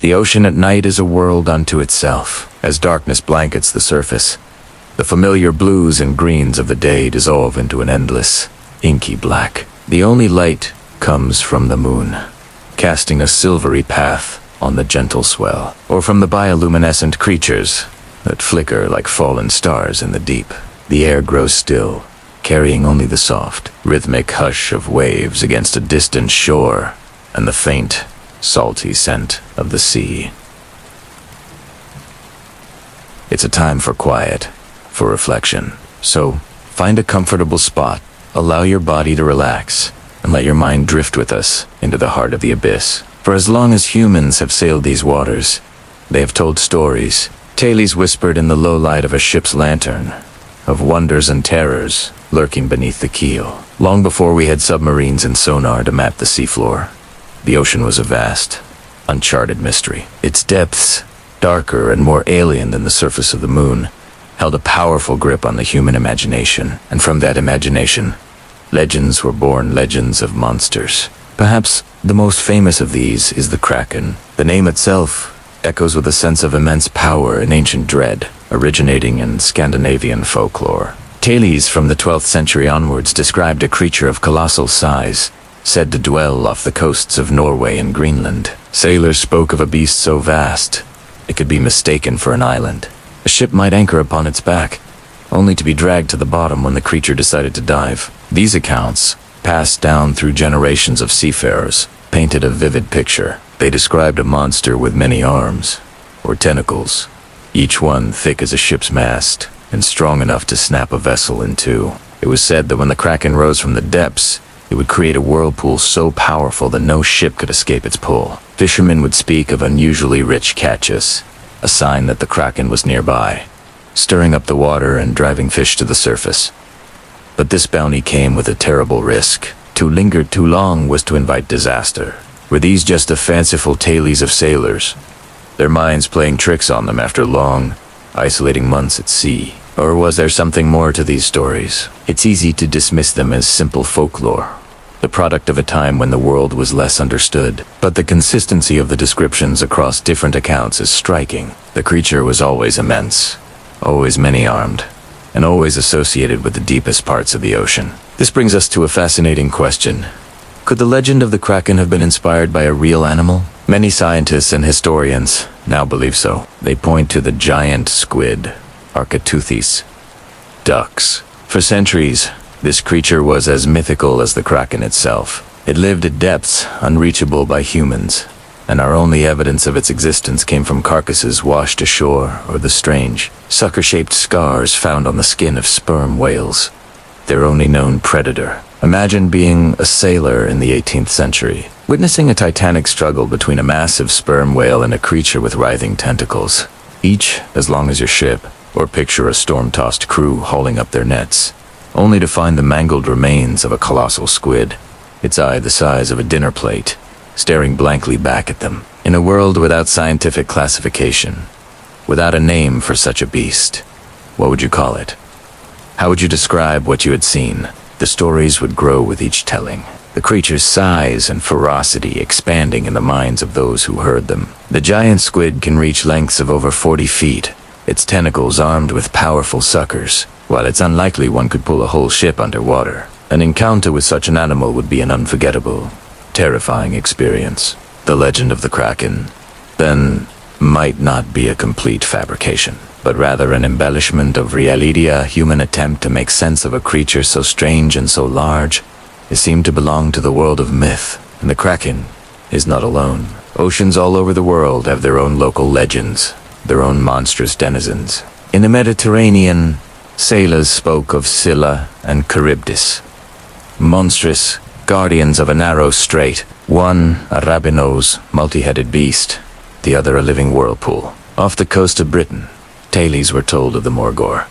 The ocean at night is a world unto itself, as darkness blankets the surface. The familiar blues and greens of the day dissolve into an endless, inky black. The only light comes from the moon, casting a silvery path on the gentle swell, or from the bioluminescent creatures that flicker like fallen stars in the deep. The air grows still, carrying only the soft, rhythmic hush of waves against a distant shore and the faint, salty scent of the sea. It's a time for quiet, for reflection. So, find a comfortable spot, allow your body to relax, and let your mind drift with us into the heart of the abyss. For as long as humans have sailed these waters, they have told stories, tales whispered in the low light of a ship's lantern, of wonders and terrors lurking beneath the keel. Long before we had submarines and sonar to map the seafloor, the ocean was a vast, uncharted mystery. Its depths, darker and more alien than the surface of the moon, held a powerful grip on the human imagination. And from that imagination, legends were born, legends of monsters. Perhaps the most famous of these is the Kraken. The name itself echoes with a sense of immense power and ancient dread, originating in Scandinavian folklore. Tales from the 12th century onwards described a creature of colossal size, said to dwell off the coasts of Norway and Greenland. Sailors spoke of a beast so vast, it could be mistaken for an island. A ship might anchor upon its back, only to be dragged to the bottom when the creature decided to dive. These accounts, passed down through generations of seafarers, painted a vivid picture. They described a monster with many arms, or tentacles, each one thick as a ship's mast, and strong enough to snap a vessel in two. It was said that when the Kraken rose from the depths, it would create a whirlpool so powerful that no ship could escape its pull. Fishermen would speak of unusually rich catches, a sign that the Kraken was nearby, stirring up the water and driving fish to the surface. But this bounty came with a terrible risk. To linger too long was to invite disaster. Were these just the fanciful tales of sailors, their minds playing tricks on them after long, isolating months at sea? Or was there something more to these stories? It's easy to dismiss them as simple folklore, the product of a time when the world was less understood. But the consistency of the descriptions across different accounts is striking. The creature was always immense, always many-armed, and always associated with the deepest parts of the ocean. This brings us to a fascinating question. Could the legend of the Kraken have been inspired by a real animal? Many scientists and historians now believe so. They point to the giant squid, Architeuthis, ducks. For centuries, this creature was as mythical as the Kraken itself. It lived at depths unreachable by humans, and our only evidence of its existence came from carcasses washed ashore or the strange, sucker-shaped scars found on the skin of sperm whales, their only known predator. Imagine being a sailor in the 18th century, witnessing a titanic struggle between a massive sperm whale and a creature with writhing tentacles, each as long as your ship. Or picture a storm-tossed crew hauling up their nets, only to find the mangled remains of a colossal squid, its eye the size of a dinner plate, staring blankly back at them. In a world without scientific classification, without a name for such a beast, what would you call it? How would you describe what you had seen? The stories would grow with each telling, the creature's size and ferocity expanding in the minds of those who heard them. The giant squid can reach lengths of over 40 feet, its tentacles armed with powerful suckers. While it's unlikely one could pull a whole ship underwater, an encounter with such an animal would be an unforgettable, terrifying experience. The legend of the Kraken, then, might not be a complete fabrication, but rather an embellishment of reality, a human attempt to make sense of a creature so strange and so large. It seemed to belong to the world of myth, and the Kraken is not alone. Oceans all over the world have their own local legends, their own monstrous denizens. In the Mediterranean, sailors spoke of Scylla and Charybdis, monstrous guardians of a narrow strait, one a rabbit-nosed, multi-headed beast, the other a living whirlpool. Off the coast of Britain, tales were told of the Morgor,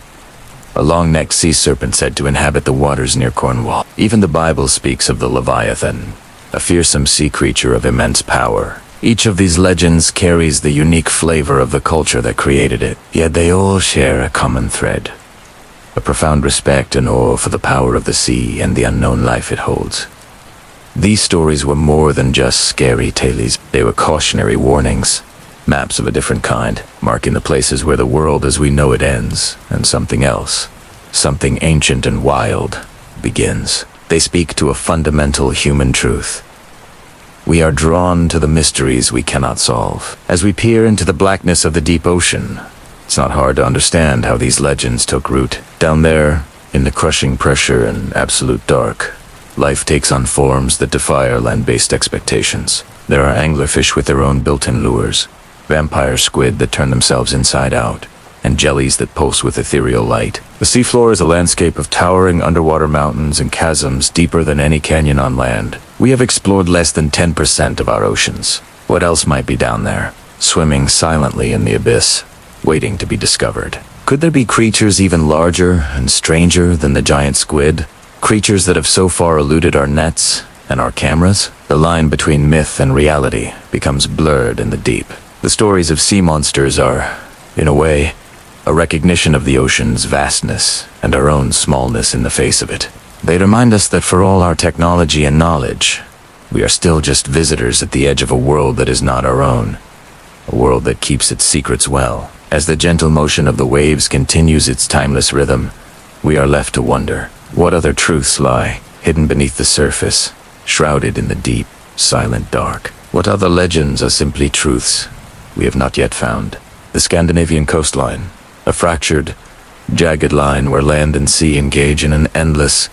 a long-necked sea serpent said to inhabit the waters near Cornwall. Even the Bible speaks of the Leviathan, a fearsome sea creature of immense power. Each of these legends carries the unique flavor of the culture that created it, yet they all share a common thread: a profound respect and awe for the power of the sea and the unknown life it holds. These stories were more than just scary tales. They were cautionary warnings, Maps of a different kind, marking the places where the world as we know it ends, and something else, something ancient and wild, begins. They speak to a fundamental human truth. We are drawn to the mysteries we cannot solve. As we peer into the blackness of the deep ocean, it's not hard to understand how these legends took root. Down there, in the crushing pressure and absolute dark, life takes on forms that defy our land-based expectations. There are anglerfish with their own built-in lures, vampire squid that turn themselves inside out, and jellies that pulse with ethereal light. The seafloor is a landscape of towering underwater mountains and chasms deeper than any canyon on land. We have explored less than 10% of our oceans. What else might be down there, swimming silently in the abyss, waiting to be discovered? Could there be creatures even larger and stranger than the giant squid? Creatures that have so far eluded our nets and our cameras? The line between myth and reality becomes blurred in the deep. The stories of sea monsters are, in a way, a recognition of the ocean's vastness and our own smallness in the face of it. They remind us that for all our technology and knowledge, we are still just visitors at the edge of a world that is not our own, a world that keeps its secrets well. As the gentle motion of the waves continues its timeless rhythm, we are left to wonder, what other truths lie hidden beneath the surface, shrouded in the deep, silent dark? What other legends are simply truths we have not yet found? The Scandinavian coastline, a fractured, jagged line where land and sea engage in an endless,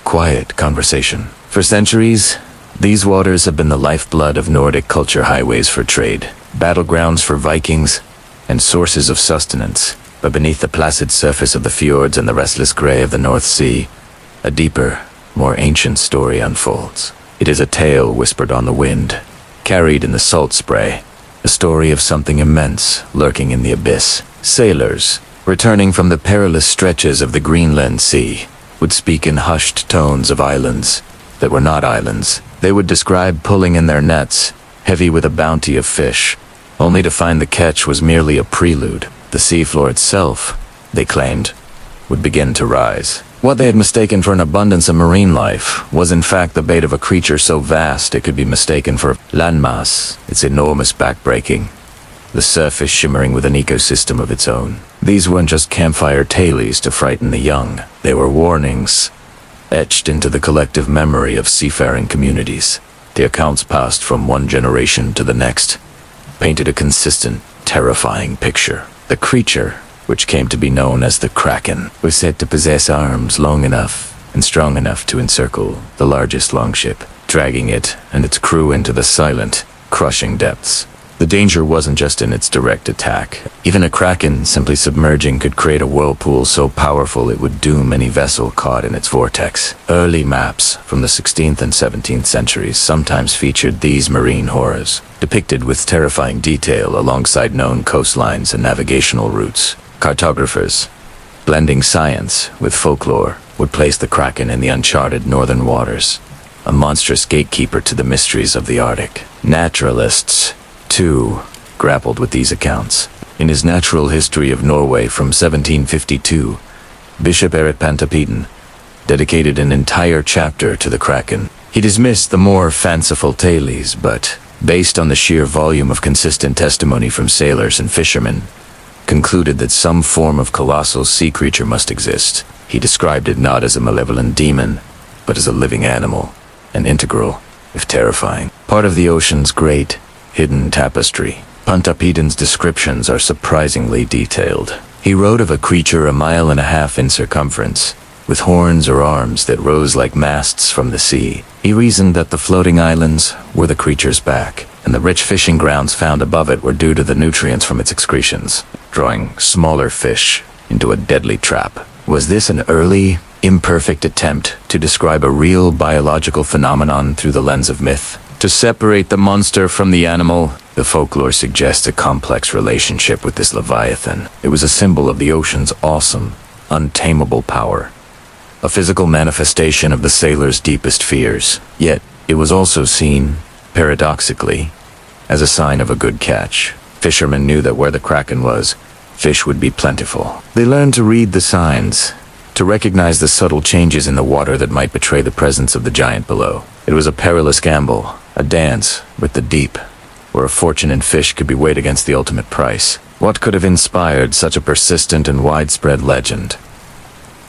quiet conversation. For centuries, these waters have been the lifeblood of Nordic culture, highways for trade, battlegrounds for Vikings, and sources of sustenance. But beneath the placid surface of the fjords and the restless gray of the North Sea, a deeper, more ancient story unfolds. It is a tale whispered on the wind, carried in the salt spray, a story of something immense lurking in the abyss. Sailors, returning from the perilous stretches of the Greenland Sea, would speak in hushed tones of islands that were not islands. They would describe pulling in their nets, heavy with a bounty of fish, only to find the catch was merely a prelude. The seafloor itself, they claimed, would begin to rise. What they had mistaken for an abundance of marine life was in fact the bait of a creature so vast it could be mistaken for landmass, its enormous backbreaking, the surface shimmering with an ecosystem of its own. These weren't just campfire tales to frighten the young. They were warnings, etched into the collective memory of seafaring communities. The accounts passed from one generation to the next painted a consistent, terrifying picture. The creature, which came to be known as the Kraken, was said to possess arms long enough and strong enough to encircle the largest longship, dragging it and its crew into the silent, crushing depths. The danger wasn't just in its direct attack. Even a Kraken simply submerging could create a whirlpool so powerful it would doom any vessel caught in its vortex. Early maps from the 16th and 17th centuries sometimes featured these marine horrors, depicted with terrifying detail alongside known coastlines and navigational routes. Cartographers, blending science with folklore, would place the Kraken in the uncharted northern waters, a monstrous gatekeeper to the mysteries of the Arctic. Naturalists, too, grappled with these accounts. In his Natural History of Norway from 1752, Bishop Erik Pantapeden dedicated an entire chapter to the Kraken. He dismissed the more fanciful tales, but, based on the sheer volume of consistent testimony from sailors and fishermen, concluded that some form of colossal sea creature must exist. He described it not as a malevolent demon, but as a living animal, an integral, if terrifying, part of the ocean's great, hidden tapestry. Pantapeden's descriptions are surprisingly detailed. He wrote of a creature 1.5 miles in circumference, with horns or arms that rose like masts from the sea. He reasoned that the floating islands were the creature's back, and the rich fishing grounds found above it were due to the nutrients from its excretions, drawing smaller fish into a deadly trap. Was this an early, imperfect attempt to describe a real biological phenomenon through the lens of myth? To separate the monster from the animal, the folklore suggests a complex relationship with this leviathan. It was a symbol of the ocean's awesome, untamable power, a physical manifestation of the sailor's deepest fears. Yet, it was also seen, paradoxically, as a sign of a good catch. Fishermen knew that where the Kraken was, fish would be plentiful. They learned to read the signs, to recognize the subtle changes in the water that might betray the presence of the giant below. It was a perilous gamble, a dance with the deep, where a fortune in fish could be weighed against the ultimate price. What could have inspired such a persistent and widespread legend?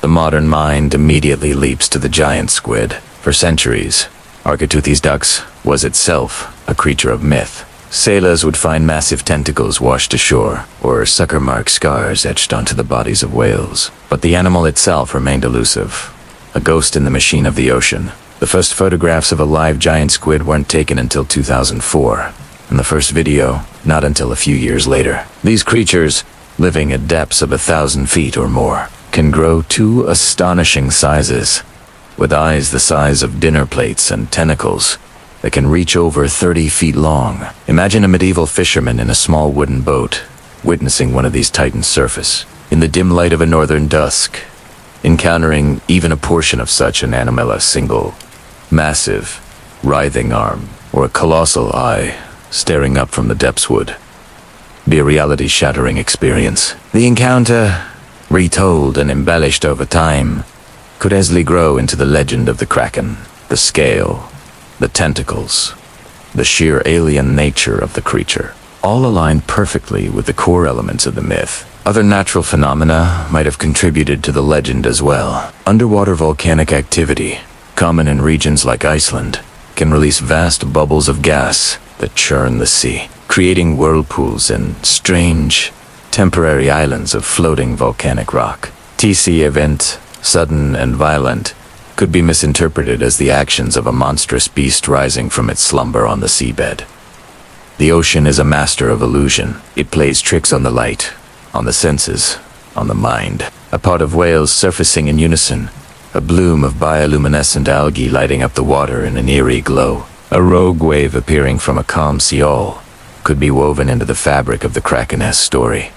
The modern mind immediately leaps to the giant squid. For centuries, Architeuthis was itself a creature of myth. Sailors would find massive tentacles washed ashore, or sucker-mark scars etched onto the bodies of whales. But the animal itself remained elusive, a ghost in the machine of the ocean. The first photographs of a live giant squid weren't taken until 2004, and the first video not until a few years later. These creatures, living at depths of 1,000 feet or more, can grow to astonishing sizes, with eyes the size of dinner plates and tentacles that can reach over 30 feet long. Imagine a medieval fisherman in a small wooden boat, witnessing one of these titans surface, in the dim light of a northern dusk, encountering even a portion of such an animal. A single, massive, writhing arm, or a colossal eye staring up from the depths would be a reality-shattering experience. The encounter, retold and embellished over time, could easily grow into the legend of the Kraken. The scale, the tentacles, the sheer alien nature of the creature, all aligned perfectly with the core elements of the myth. Other natural phenomena might have contributed to the legend as well. Underwater volcanic activity, common in regions like Iceland, can release vast bubbles of gas that churn the sea, creating whirlpools and strange, temporary islands of floating volcanic rock. TC event, sudden and violent, could be misinterpreted as the actions of a monstrous beast rising from its slumber on the seabed. The ocean is a master of illusion. It plays tricks on the light, on the senses, on the mind. A pod of whales surfacing in unison, a bloom of bioluminescent algae lighting up the water in an eerie glow, a rogue wave appearing from a calm sea could be woven into the fabric of the Kraken-esque story.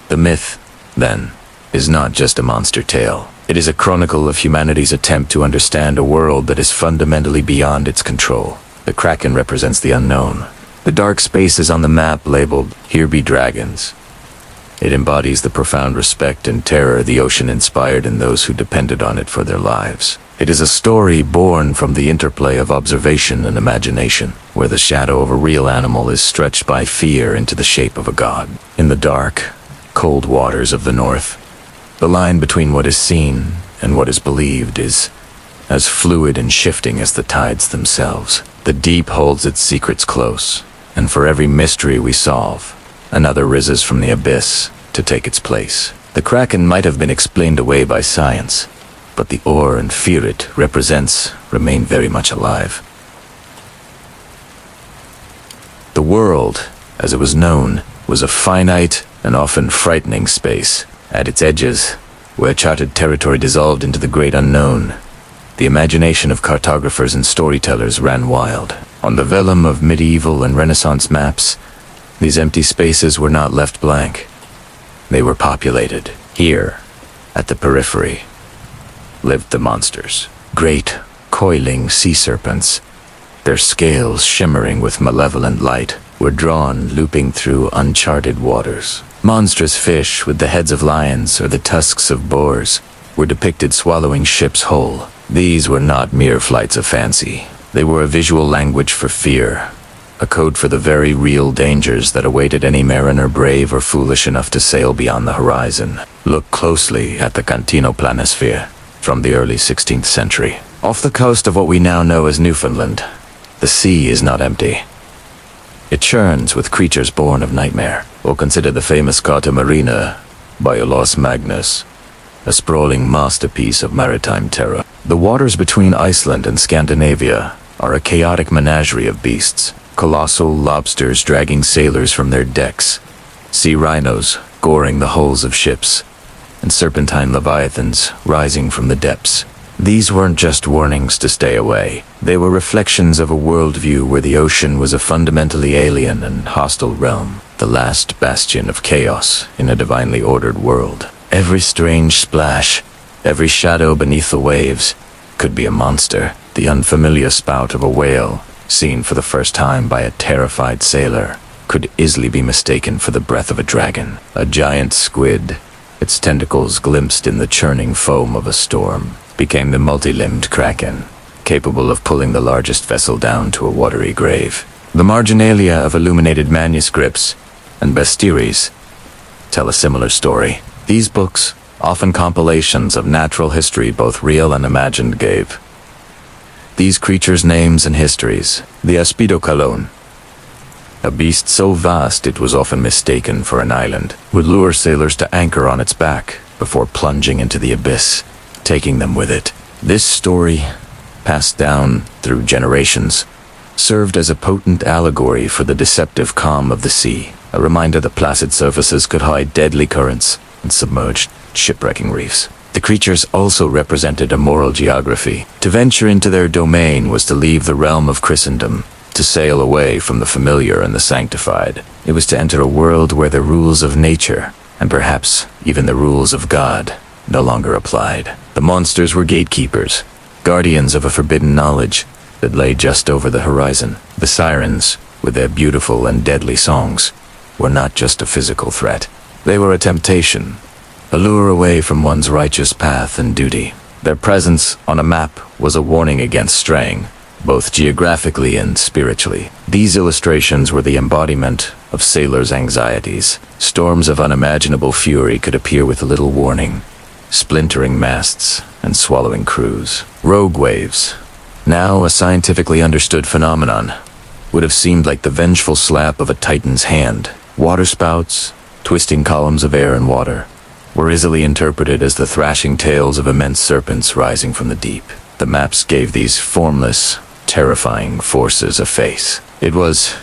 The myth, then, is not just a monster tale. It is a chronicle of humanity's attempt to understand a world that is fundamentally beyond its control. The Kraken represents the unknown, the dark spaces on the map labeled "Here be dragons." It embodies the profound respect and terror the ocean inspired in those who depended on it for their lives. It is a story born from the interplay of observation and imagination, where the shadow of a real animal is stretched by fear into the shape of a god. In the dark, cold waters of the north, the line between what is seen and what is believed is as fluid and shifting as the tides themselves. The deep holds its secrets close, and for every mystery we solve, another rises from the abyss to take its place. The Kraken might have been explained away by science, but the awe and fear it represents remain very much alive. The world, as it was known, was a finite and often frightening space. At its edges, where charted territory dissolved into the great unknown, the imagination of cartographers and storytellers ran wild. On the vellum of medieval and Renaissance maps, these empty spaces were not left blank. They were populated. Here, at the periphery, lived the monsters. Great, coiling sea serpents, their scales shimmering with malevolent light, were drawn looping through uncharted waters. Monstrous fish with the heads of lions or the tusks of boars were depicted swallowing ships whole. These were not mere flights of fancy. They were a visual language for fear, a code for the very real dangers that awaited any mariner brave or foolish enough to sail beyond the horizon. Look closely at the Cantino planisphere from the early 16th century. Off the coast of what we now know as Newfoundland, the sea is not empty. It churns with creatures born of nightmare. Or consider the famous Carta Marina by Olaus Magnus, a sprawling masterpiece of maritime terror. The waters between Iceland and Scandinavia are a chaotic menagerie of beasts. Colossal lobsters dragging sailors from their decks, sea rhinos goring the hulls of ships, and serpentine leviathans rising from the depths. These weren't just warnings to stay away. They were reflections of a worldview where the ocean was a fundamentally alien and hostile realm, the last bastion of chaos in a divinely ordered world. Every strange splash, every shadow beneath the waves, could be a monster. The unfamiliar spout of a whale, seen for the first time by a terrified sailor, could easily be mistaken for the breath of a dragon. A giant squid, its tentacles glimpsed in the churning foam of a storm, became the multi-limbed Kraken, capable of pulling the largest vessel down to a watery grave. The marginalia of illuminated manuscripts and bestiaries tell a similar story. These books, often compilations of natural history both real and imagined, gave these creatures names and histories. The Aspidocalon, a beast so vast it was often mistaken for an island, would lure sailors to anchor on its back before plunging into the abyss, taking them with it. This story, passed down through generations, served as a potent allegory for the deceptive calm of the sea, a reminder that placid surfaces could hide deadly currents and submerged, shipwrecking reefs. The creatures also represented a moral geography. To venture into their domain was to leave the realm of Christendom, to sail away from the familiar and the sanctified. It was to enter a world where the rules of nature, and perhaps even the rules of God, no longer applied. The monsters were gatekeepers, guardians of a forbidden knowledge that lay just over the horizon. The sirens, with their beautiful and deadly songs, were not just a physical threat. They were a temptation, a lure away from one's righteous path and duty. Their presence on a map was a warning against straying, both geographically and spiritually. These illustrations were the embodiment of sailors' anxieties. Storms of unimaginable fury could appear with little warning, splintering masts and swallowing crews. Rogue waves, now a scientifically understood phenomenon, would have seemed like the vengeful slap of a titan's hand. Waterspouts, twisting columns of air and water, were easily interpreted as the thrashing tails of immense serpents rising from the deep. The maps gave these formless, terrifying forces a face. It was,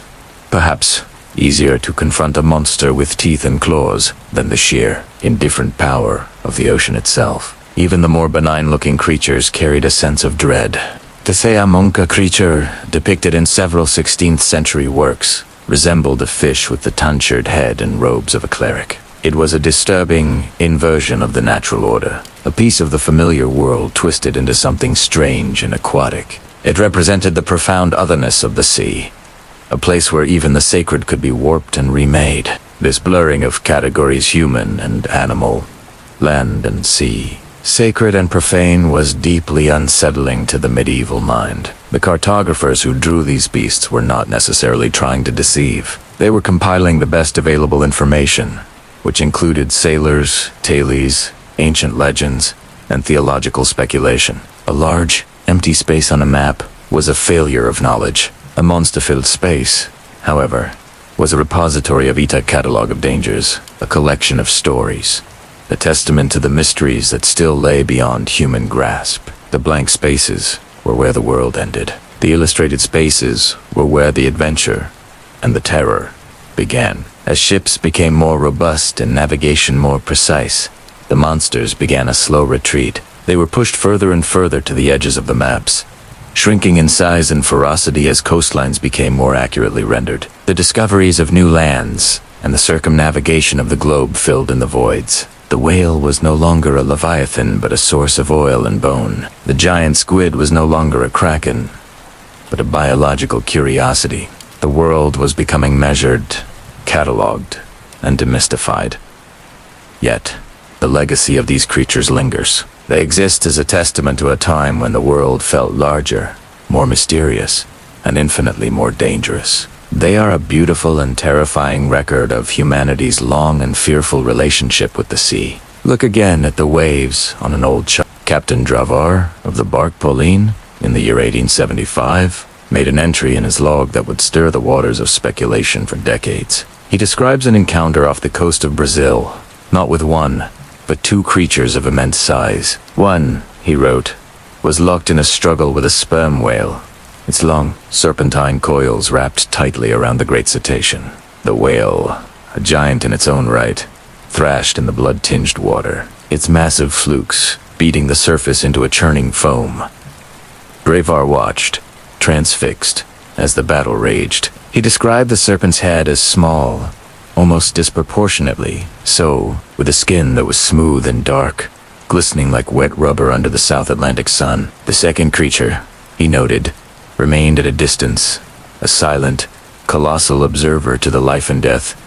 perhaps, easier to confront a monster with teeth and claws than the sheer, indifferent power of the ocean itself. Even the more benign-looking creatures carried a sense of dread. The Theamonca creature, depicted in several 16th century works, resembled a fish with the tonsured head and robes of a cleric. It was a disturbing inversion of the natural order, a piece of the familiar world twisted into something strange and aquatic. It represented the profound otherness of the sea, a place where even the sacred could be warped and remade. This blurring of categories, human and animal, land and sea, sacred and profane, was deeply unsettling to the medieval mind. The cartographers who drew these beasts were not necessarily trying to deceive. They were compiling the best available information, which included sailors, tales, ancient legends, and theological speculation. A large, empty space on a map was a failure of knowledge. A monster-filled space, however, was a repository of a catalog of dangers, a collection of stories, a testament to the mysteries that still lay beyond human grasp. The blank spaces were where the world ended. The illustrated spaces were where the adventure and the terror began. As ships became more robust and navigation more precise, the monsters began a slow retreat. They were pushed further and further to the edges of the maps, shrinking in size and ferocity as coastlines became more accurately rendered. The discoveries of new lands and the circumnavigation of the globe filled in the voids. The whale was no longer a leviathan, but a source of oil and bone. The giant squid was no longer a kraken, but a biological curiosity. The world was becoming measured, catalogued, and demystified. Yet, the legacy of these creatures lingers. They exist as a testament to a time when the world felt larger, more mysterious, and infinitely more dangerous. They are a beautiful and terrifying record of humanity's long and fearful relationship with the sea. Look again at the waves on an old chart. Captain Dravar of the bark Pauline, in the year 1875, made an entry in his log that would stir the waters of speculation for decades. He describes an encounter off the coast of Brazil, not with one, but two creatures of immense size. One, he wrote, was locked in a struggle with a sperm whale, its long, serpentine coils wrapped tightly around the great cetacean. The whale, a giant in its own right, thrashed in the blood-tinged water, its massive flukes beating the surface into a churning foam. Dravar watched, transfixed, as the battle raged. He described the serpent's head as small, almost disproportionately so, with a skin that was smooth and dark, glistening like wet rubber under the South Atlantic sun. The second creature, he noted, remained at a distance, a silent, colossal observer to the life and death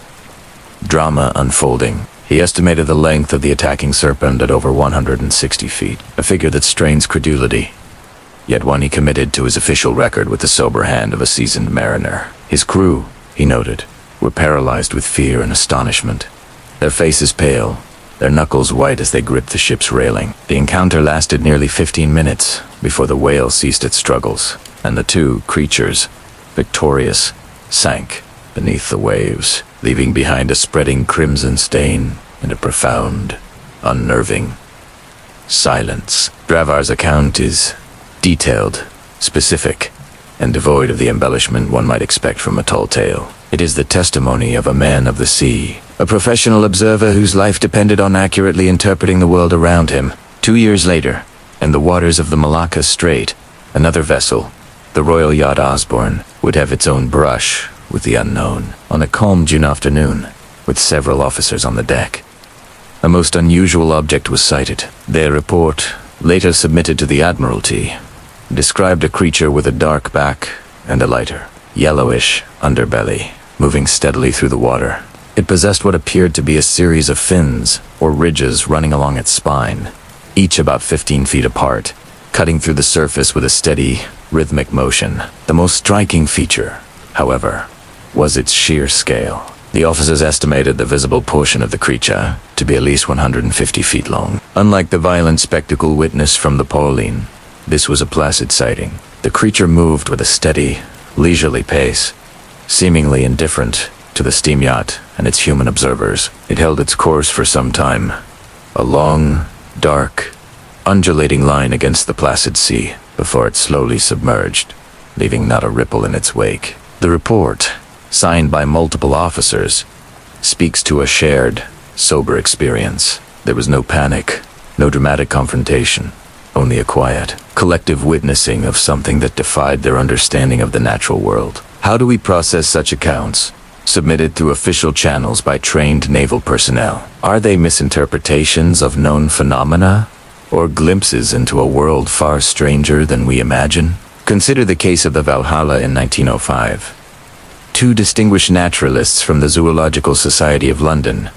drama unfolding. He estimated the length of the attacking serpent at over 160 feet, a figure that strains credulity, yet one he committed to his official record with the sober hand of a seasoned mariner. His crew, he noted, were paralyzed with fear and astonishment. Their faces pale, their knuckles white as they gripped the ship's railing. The encounter lasted nearly 15 minutes before the whale ceased its struggles, and the two creatures, victorious, sank beneath the waves, leaving behind a spreading crimson stain and a profound, unnerving silence. Dravar's account is detailed, specific, and devoid of the embellishment one might expect from a tall tale. It is the testimony of a man of the sea, a professional observer whose life depended on accurately interpreting the world around him. 2 years later, in the waters of the Malacca Strait, another vessel, the Royal Yacht Osborne, would have its own brush with the unknown. On a calm June afternoon, with several officers on the deck, a most unusual object was sighted. Their report, later submitted to the Admiralty, described a creature with a dark back and a lighter, yellowish underbelly, moving steadily through the water. It possessed what appeared to be a series of fins, or ridges running along its spine, each about 15 feet apart, cutting through the surface with a steady, rhythmic motion. The most striking feature, however, was its sheer scale. The officers estimated the visible portion of the creature to be at least 150 feet long. Unlike the violent spectacle witnessed from the Pauline, this was a placid sighting. The creature moved with a steady, leisurely pace, seemingly indifferent to the steam yacht and its human observers. It held its course for some time, a long, dark, undulating line against the placid sea, before it slowly submerged, leaving not a ripple in its wake. The report, signed by multiple officers, speaks to a shared, sober experience. There was no panic, no dramatic confrontation, only a quiet, collective witnessing of something that defied their understanding of the natural world. How do we process such accounts, submitted through official channels by trained naval personnel? Are they misinterpretations of known phenomena, or glimpses into a world far stranger than we imagine? Consider the case of the Valhalla in 1905. Two distinguished naturalists from the Zoological Society of London,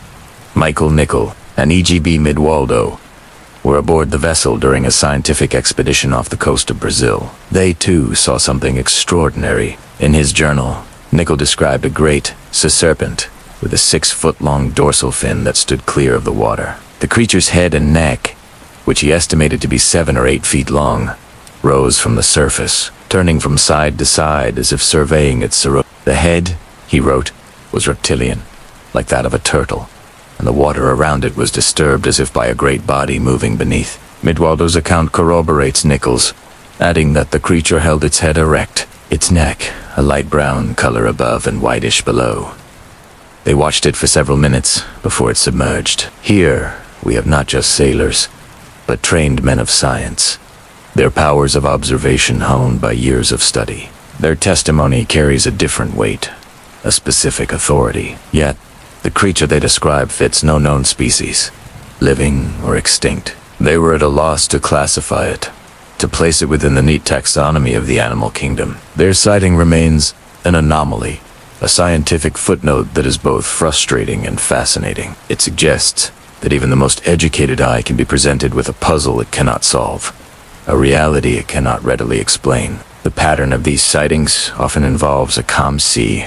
Michael Nicol and E.G.B. Midwaldo, were aboard the vessel during a scientific expedition off the coast of Brazil. They, too, saw something extraordinary. In his journal, Nicol described a great serpent with a 6-foot-long dorsal fin that stood clear of the water. The creature's head and neck, which he estimated to be 7 or 8 feet long, rose from the surface, turning from side to side as if surveying its cervical. The head, he wrote, was reptilian, like that of a turtle, and the water around it was disturbed as if by a great body moving beneath. Midwaldo's account corroborates Nicol's, adding that the creature held its head erect, its neck a light brown color above and whitish below. They watched it for several minutes before it submerged. Here, we have not just sailors, but trained men of science, their powers of observation honed by years of study. Their testimony carries a different weight, a specific authority. Yet, the creature they describe fits no known species, living or extinct. They were at a loss to classify it, to place it within the neat taxonomy of the animal kingdom. Their sighting remains an anomaly, a scientific footnote that is both frustrating and fascinating. It suggests that even the most educated eye can be presented with a puzzle it cannot solve, a reality it cannot readily explain. The pattern of these sightings often involves a calm sea,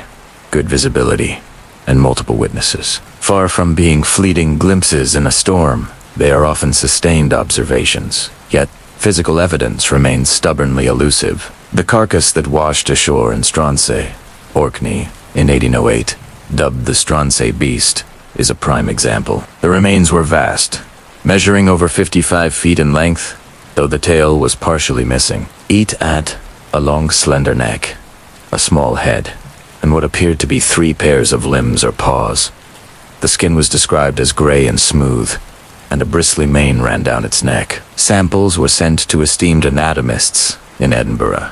good visibility, and multiple witnesses. Far from being fleeting glimpses in a storm, they are often sustained observations. Yet, physical evidence remains stubbornly elusive. The carcass that washed ashore in Stronsay, Orkney, in 1808, dubbed the Stronsay Beast, is a prime example. The remains were vast, measuring over 55 feet in length, though the tail was partially missing. Each had a long, slender neck, a small head, and what appeared to be 3 pairs of limbs or paws. The skin was described as gray and smooth, and a bristly mane ran down its neck. Samples were sent to esteemed anatomists in Edinburgh.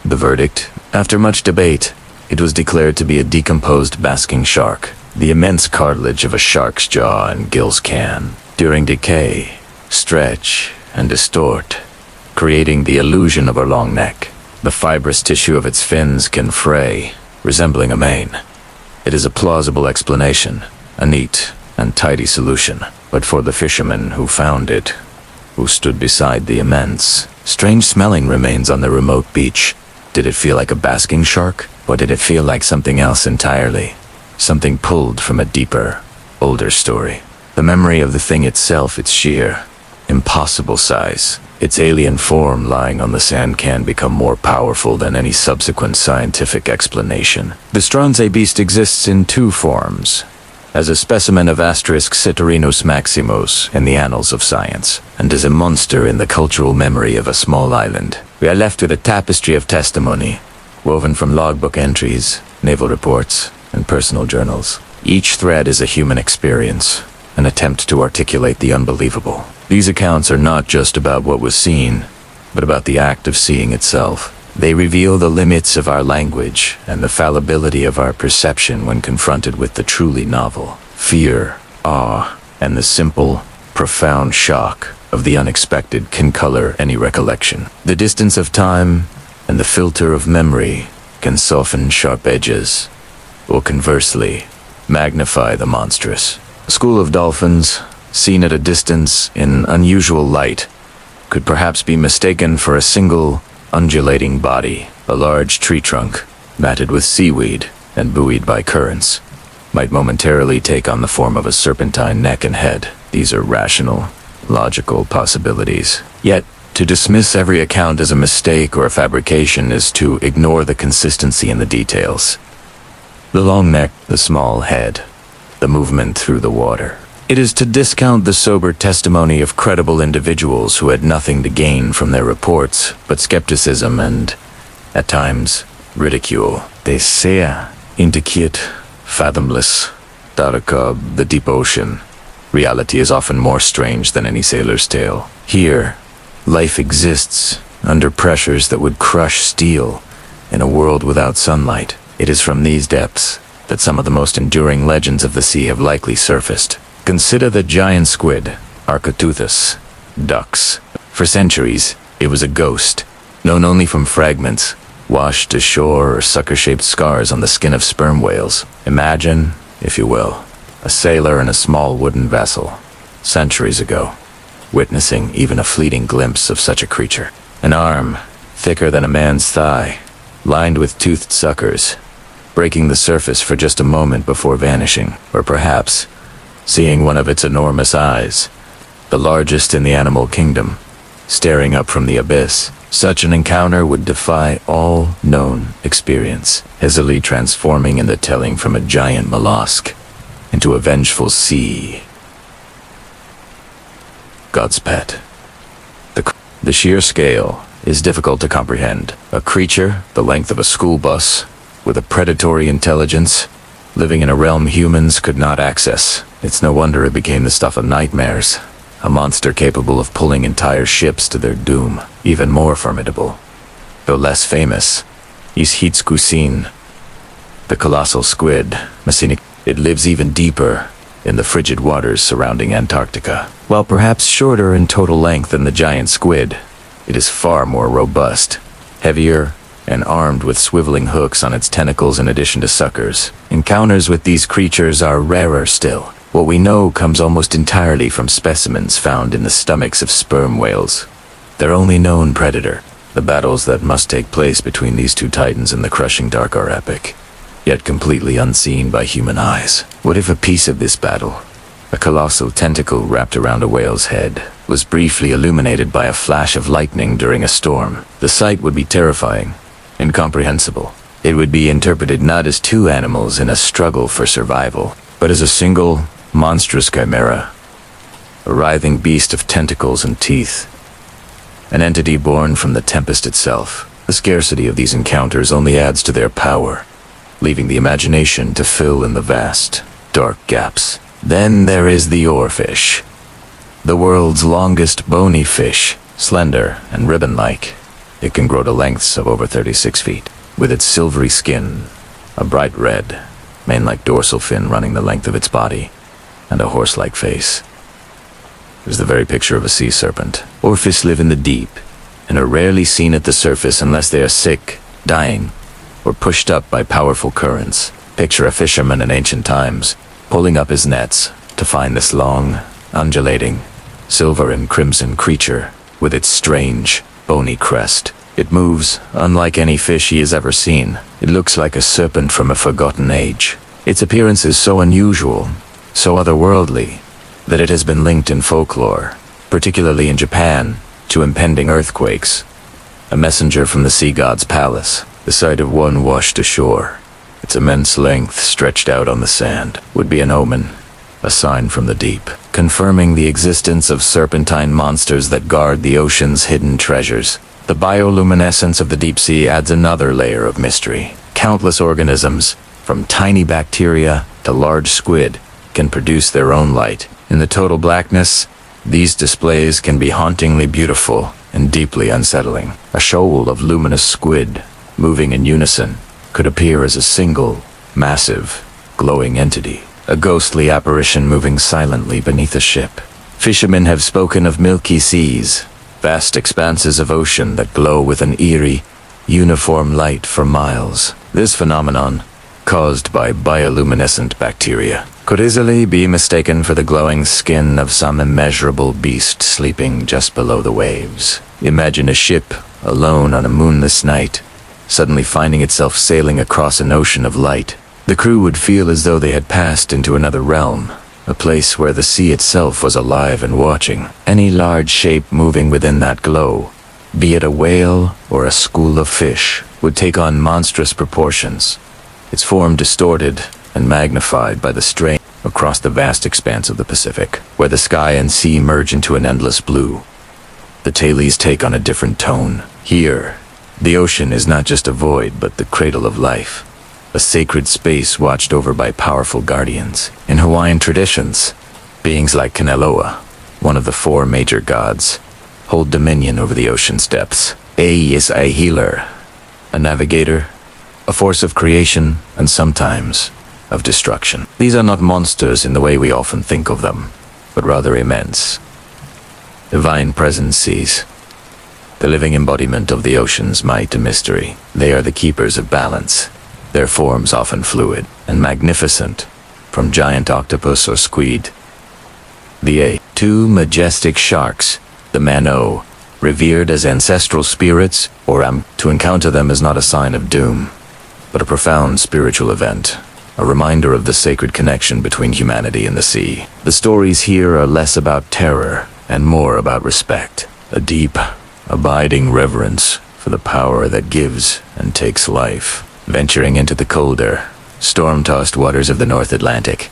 The verdict? After much debate, it was declared to be a decomposed basking shark. The immense cartilage of a shark's jaw and gills can, during decay, stretch and distort, creating the illusion of a long neck. The fibrous tissue of its fins can fray, resembling a mane. It is a plausible explanation, a neat and tidy solution, but for the fishermen who found it, who stood beside the immense, strange smelling remains on the remote beach. Did it feel like a basking shark? Or did it feel like something else entirely? Something pulled from a deeper, older story. The memory of the thing itself, its sheer, impossible size, its alien form lying on the sand can become more powerful than any subsequent scientific explanation. The Stranze beast exists in two forms. As a specimen of Citarinus maximus in the annals of science, and as a monster in the cultural memory of a small island. We are left with a tapestry of testimony, woven from logbook entries, naval reports, and personal journals. Each thread is a human experience, an attempt to articulate the unbelievable. These accounts are not just about what was seen, but about the act of seeing itself. They reveal the limits of our language and the fallibility of our perception when confronted with the truly novel. Fear, awe, and the simple, profound shock of the unexpected can color any recollection. The distance of time and the filter of memory can soften sharp edges, or conversely, magnify the monstrous. A school of dolphins, seen at a distance in unusual light, could perhaps be mistaken for a single, undulating body. A large tree trunk, matted with seaweed and buoyed by currents, might momentarily take on the form of a serpentine neck and head. These are rational, logical possibilities. Yet, to dismiss every account as a mistake or a fabrication is to ignore the consistency in the details. The long neck, the small head, the movement through the water. It is to discount the sober testimony of credible individuals who had nothing to gain from their reports but skepticism and, at times, ridicule. They say, indicate, fathomless, Daraka, the deep ocean. Reality is often more strange than any sailor's tale. Here, life exists under pressures that would crush steel in a world without sunlight. It is from these depths that some of the most enduring legends of the sea have likely surfaced. Consider the giant squid, Architeuthis, ducks. For centuries, it was a ghost, known only from fragments, washed ashore or sucker-shaped scars on the skin of sperm whales. Imagine, if you will, a sailor in a small wooden vessel, centuries ago, witnessing even a fleeting glimpse of such a creature. An arm, thicker than a man's thigh, lined with toothed suckers, breaking the surface for just a moment before vanishing. Or perhaps, seeing one of its enormous eyes, the largest in the animal kingdom, staring up from the abyss. Such an encounter would defy all known experience, easily transforming in the telling from a giant mollusk into a vengeful sea god's pet. The sheer scale is difficult to comprehend. A creature the length of a school bus, with a predatory intelligence, living in a realm humans could not access. It's no wonder it became the stuff of nightmares. A monster capable of pulling entire ships to their doom. Even more formidable, though less famous, is Hitskusin, the colossal squid, Messinic. It lives even deeper in the frigid waters surrounding Antarctica. While perhaps shorter in total length than the giant squid, it is far more robust, heavier, and armed with swiveling hooks on its tentacles in addition to suckers. Encounters with these creatures are rarer still. What we know comes almost entirely from specimens found in the stomachs of sperm whales, their only known predator. The battles that must take place between these two titans in the crushing dark are epic, yet completely unseen by human eyes. What if a piece of this battle, a colossal tentacle wrapped around a whale's head, was briefly illuminated by a flash of lightning during a storm? The sight would be terrifying, incomprehensible. It would be interpreted not as two animals in a struggle for survival, but as a single, monstrous chimera, a writhing beast of tentacles and teeth, an entity born from the tempest itself. The scarcity of these encounters only adds to their power, leaving the imagination to fill in the vast, dark gaps. Then there is the oarfish, the world's longest bony fish, slender and ribbon-like. It can grow to lengths of over 36 feet, with its silvery skin, a bright red, mane-like dorsal fin running the length of its body, and a horse-like face. It is the very picture of a sea serpent. Oarfish live in the deep, and are rarely seen at the surface unless they are sick, dying, or pushed up by powerful currents. Picture a fisherman in ancient times, pulling up his nets to find this long, undulating, silver and crimson creature with its strange, bony crest. It moves, unlike any fish he has ever seen. It looks like a serpent from a forgotten age. Its appearance is so unusual, so otherworldly, that it has been linked in folklore, particularly in Japan, to impending earthquakes. A messenger from the sea god's palace, the sight of one washed ashore, its immense length stretched out on the sand, would be an omen, a sign from the deep, confirming the existence of serpentine monsters that guard the ocean's hidden treasures. The bioluminescence of the deep sea adds another layer of mystery. Countless organisms, from tiny bacteria to large squid, can produce their own light. In the total blackness, these displays can be hauntingly beautiful and deeply unsettling. A shoal of luminous squid, moving in unison, could appear as a single, massive, glowing entity. A ghostly apparition moving silently beneath a ship. Fishermen have spoken of milky seas, vast expanses of ocean that glow with an eerie, uniform light for miles. This phenomenon, caused by bioluminescent bacteria, could easily be mistaken for the glowing skin of some immeasurable beast sleeping just below the waves. Imagine a ship, alone on a moonless night, suddenly finding itself sailing across an ocean of light. The crew would feel as though they had passed into another realm, a place where the sea itself was alive and watching. Any large shape moving within that glow, be it a whale or a school of fish, would take on monstrous proportions, its form distorted and magnified by the strain across the vast expanse of the Pacific, where the sky and sea merge into an endless blue. The tailies take on a different tone. Here, the ocean is not just a void, but the cradle of life, a sacred space watched over by powerful guardians. In Hawaiian traditions, beings like Kaneloa, one of the 4 major gods, hold dominion over the ocean's depths. A is a healer, a navigator, a force of creation, and sometimes of destruction. These are not monsters in the way we often think of them, but rather immense, divine presences, the living embodiment of the ocean's might and mystery. They are the keepers of balance, their forms often fluid and magnificent, from giant octopus or squid. The 2 majestic sharks, the Mano, revered as ancestral spirits, or to encounter them is not a sign of doom, but a profound spiritual event, a reminder of the sacred connection between humanity and the sea. The stories here are less about terror and more about respect, a deep, abiding reverence for the power that gives and takes life. Venturing into the colder, storm-tossed waters of the North Atlantic,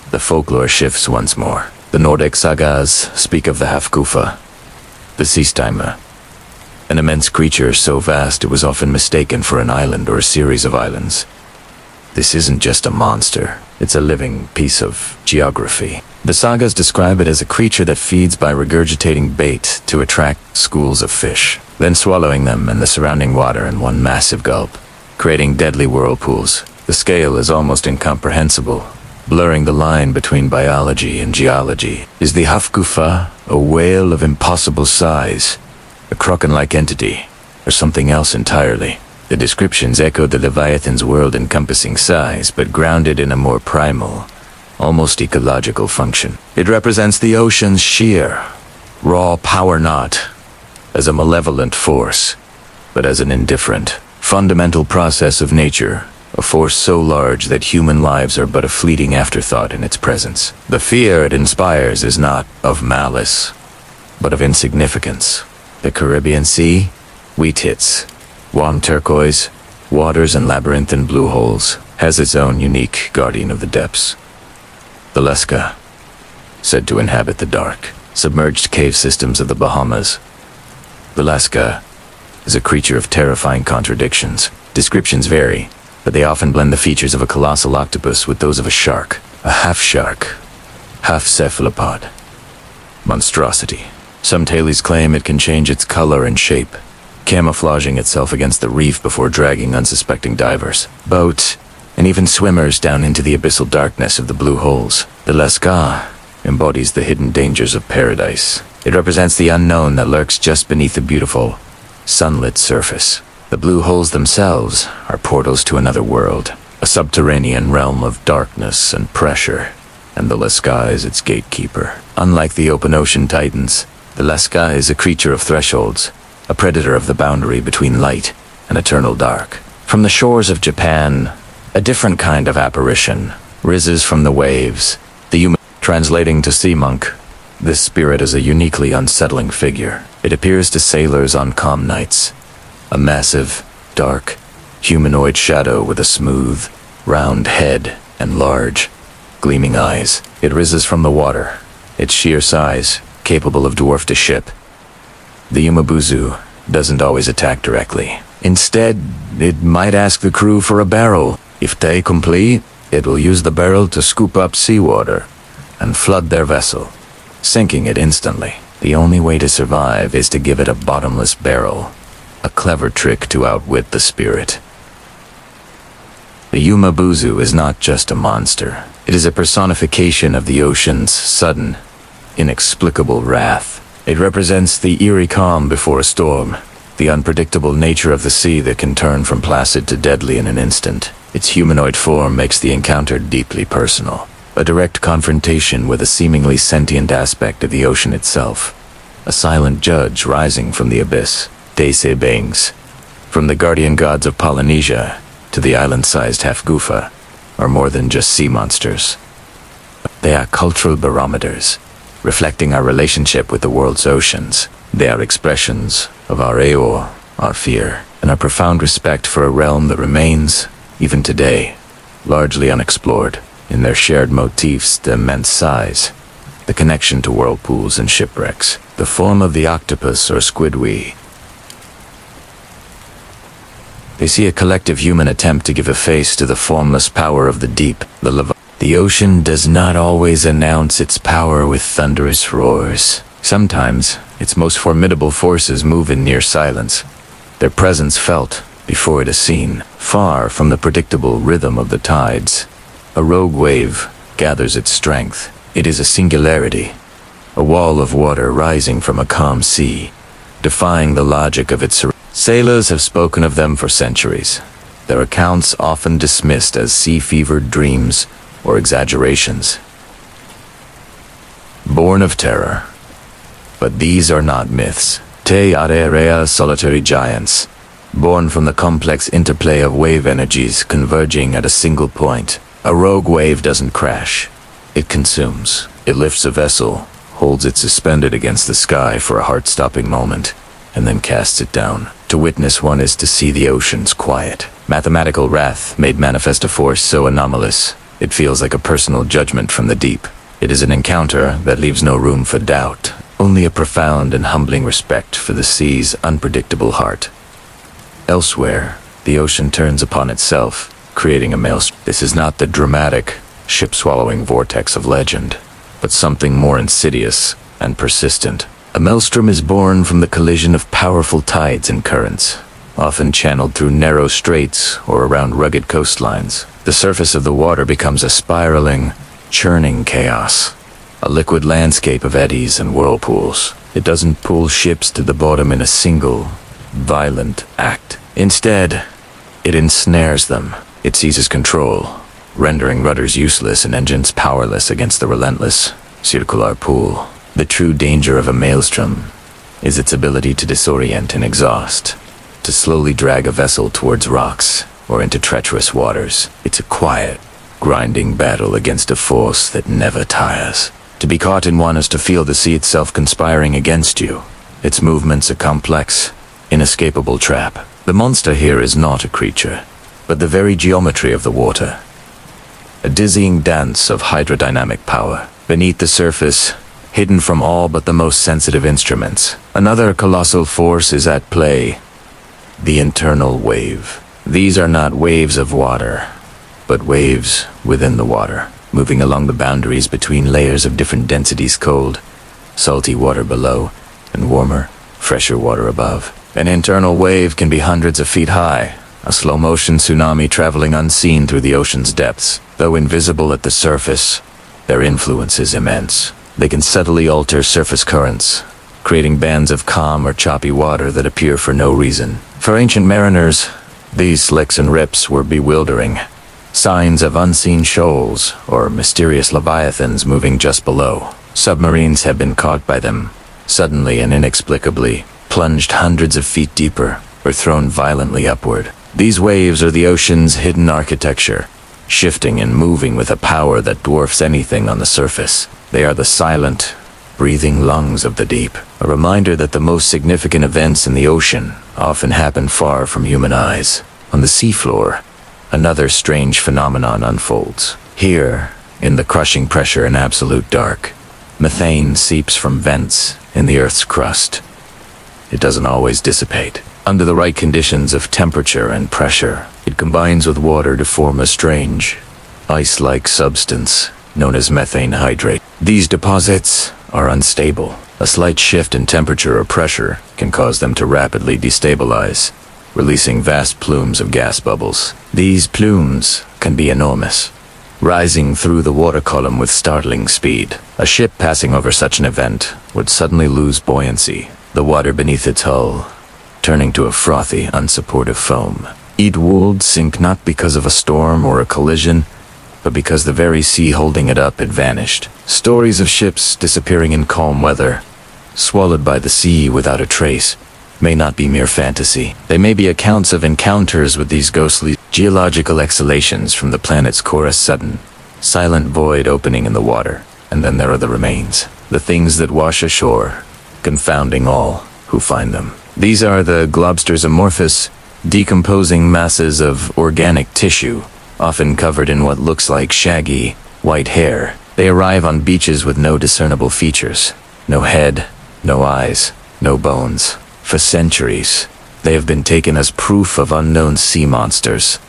the folklore shifts once more. The Nordic sagas speak of the Hafgufa, the sea steamer, an immense creature so vast it was often mistaken for an island or a series of islands. This isn't just a monster, it's a living piece of geography. The sagas describe it as a creature that feeds by regurgitating bait to attract schools of fish, then swallowing them and the surrounding water in one massive gulp, creating deadly whirlpools. The scale is almost incomprehensible, blurring the line between biology and geology. Is the Hafgufa a whale of impossible size, a Kraken-like entity, or something else entirely? The descriptions echo the Leviathan's world-encompassing size, but grounded in a more primal, almost ecological function. It represents the ocean's sheer, raw power, not as a malevolent force, but as an indifferent, fundamental process of nature, a force so large that human lives are but a fleeting afterthought in its presence. The fear it inspires is not of malice, but of insignificance. The Caribbean Sea, wheat hits, warm turquoise, waters and labyrinthine blue holes, has its own unique guardian of the depths. The Lasca, said to inhabit the dark, submerged cave systems of the Bahamas. The Lasca is a creature of terrifying contradictions. Descriptions vary, but they often blend the features of a colossal octopus with those of a shark, a half-shark, half-cephalopod. Monstrosity. Some tailies claim it can change its color and shape, camouflaging itself against the reef before dragging unsuspecting divers, boats, and even swimmers down into the abyssal darkness of the blue holes. The Lasca embodies the hidden dangers of paradise. It represents the unknown that lurks just beneath the beautiful, sunlit surface. The blue holes themselves are portals to another world, a subterranean realm of darkness and pressure, and the Lasca is its gatekeeper. Unlike the open ocean titans, the Lasca is a creature of thresholds, a predator of the boundary between light and eternal dark. From the shores of Japan, a different kind of apparition rises from the waves. The Yuma, translating to sea monk, this spirit is a uniquely unsettling figure. It appears to sailors on calm nights, a massive, dark, humanoid shadow with a smooth, round head and large, gleaming eyes. It rises from the water, its sheer size capable of dwarfed a ship. The Yumabuzu doesn't always attack directly. Instead, it might ask the crew for a barrel. If they complete, it will use the barrel to scoop up seawater and flood their vessel, sinking it instantly. The only way to survive is to give it a bottomless barrel, a clever trick to outwit the spirit. The Yumabuzu is not just a monster. It is a personification of the ocean's sudden, inexplicable wrath. It represents the eerie calm before a storm, the unpredictable nature of the sea that can turn from placid to deadly in an instant. Its humanoid form makes the encounter deeply personal, a direct confrontation with a seemingly sentient aspect of the ocean itself, a silent judge rising from the abyss. Dese Bangs, from the guardian gods of Polynesia to the island-sized half-gufa, are more than just sea monsters. They are cultural barometers, reflecting our relationship with the world's oceans. They are expressions of our awe, our fear, and our profound respect for a realm that remains, even today, largely unexplored. In their shared motifs, the immense size, the connection to whirlpools and shipwrecks, the form of the octopus or squidwee. They see a collective human attempt to give a face to the formless power of the deep, The ocean does not always announce its power with thunderous roars. Sometimes, its most formidable forces move in near silence, their presence felt before it is seen, far from the predictable rhythm of the tides. A rogue wave gathers its strength. It is a singularity, a wall of water rising from a calm sea, defying the logic of its surroundings. Sailors have spoken of them for centuries, their accounts often dismissed as sea-fevered dreams or exaggerations. Born of terror. But these are not myths. Te Arerea solitary giants, born from the complex interplay of wave energies converging at a single point. A rogue wave doesn't crash. It consumes. It lifts a vessel, holds it suspended against the sky for a heart-stopping moment, and then casts it down. To witness one is to see the ocean's quiet, mathematical wrath made manifest, a force so anomalous, it feels like a personal judgment from the deep. It is an encounter that leaves no room for doubt, only a profound and humbling respect for the sea's unpredictable heart. Elsewhere, the ocean turns upon itself, creating a maelstrom. This is not the dramatic, ship-swallowing vortex of legend, but something more insidious and persistent. A maelstrom is born from the collision of powerful tides and currents, often channeled through narrow straits or around rugged coastlines. The surface of the water becomes a spiraling, churning chaos, a liquid landscape of eddies and whirlpools. It doesn't pull ships to the bottom in a single, violent act. Instead, it ensnares them. It seizes control, rendering rudders useless and engines powerless against the relentless, circular pool. The true danger of a maelstrom is its ability to disorient and exhaust, to slowly drag a vessel towards rocks or into treacherous waters. It's a quiet, grinding battle against a force that never tires. To be caught in one is to feel the sea itself conspiring against you, its movements a complex, inescapable trap. The monster here is not a creature, but the very geometry of the water. A dizzying dance of hydrodynamic power. Beneath the surface, hidden from all but the most sensitive instruments, another colossal force is at play, the internal wave. These are not waves of water, but waves within the water, moving along the boundaries between layers of different densities, cold, salty water below, and warmer, fresher water above. An internal wave can be hundreds of feet high, a slow-motion tsunami traveling unseen through the ocean's depths. Though invisible at the surface, their influence is immense. They can subtly alter surface currents, creating bands of calm or choppy water that appear for no reason. For ancient mariners, these slicks and rips were bewildering, signs of unseen shoals or mysterious leviathans moving just below. Submarines have been caught by them, suddenly and inexplicably, plunged hundreds of feet deeper or thrown violently upward. These waves are the ocean's hidden architecture, shifting and moving with a power that dwarfs anything on the surface. They are the silent, breathing lungs of the deep, a reminder that the most significant events in the ocean often happen far from human eyes. On the seafloor, another strange phenomenon unfolds. Here, in the crushing pressure and absolute dark, methane seeps from vents in the Earth's crust. It doesn't always dissipate. Under the right conditions of temperature and pressure, it combines with water to form a strange, ice-like substance known as methane hydrate. These deposits are unstable. A slight shift in temperature or pressure can cause them to rapidly destabilize, releasing vast plumes of gas bubbles. These plumes can be enormous, rising through the water column with startling speed. A ship passing over such an event would suddenly lose buoyancy, the water beneath its hull turning to a frothy, unsupportive foam. It would sink not because of a storm or a collision, but because the very sea holding it up had vanished. Stories of ships disappearing in calm weather, swallowed by the sea without a trace, may not be mere fantasy. They may be accounts of encounters with these ghostly geological exhalations from the planet's core, a sudden, silent void opening in the water. And then there are the remains, the things that wash ashore, confounding all who find them. These are the globsters, amorphous, decomposing masses of organic tissue, often covered in what looks like shaggy, white hair. They arrive on beaches with no discernible features, no head, no eyes, no bones. For centuries, they have been taken as proof of unknown sea monsters,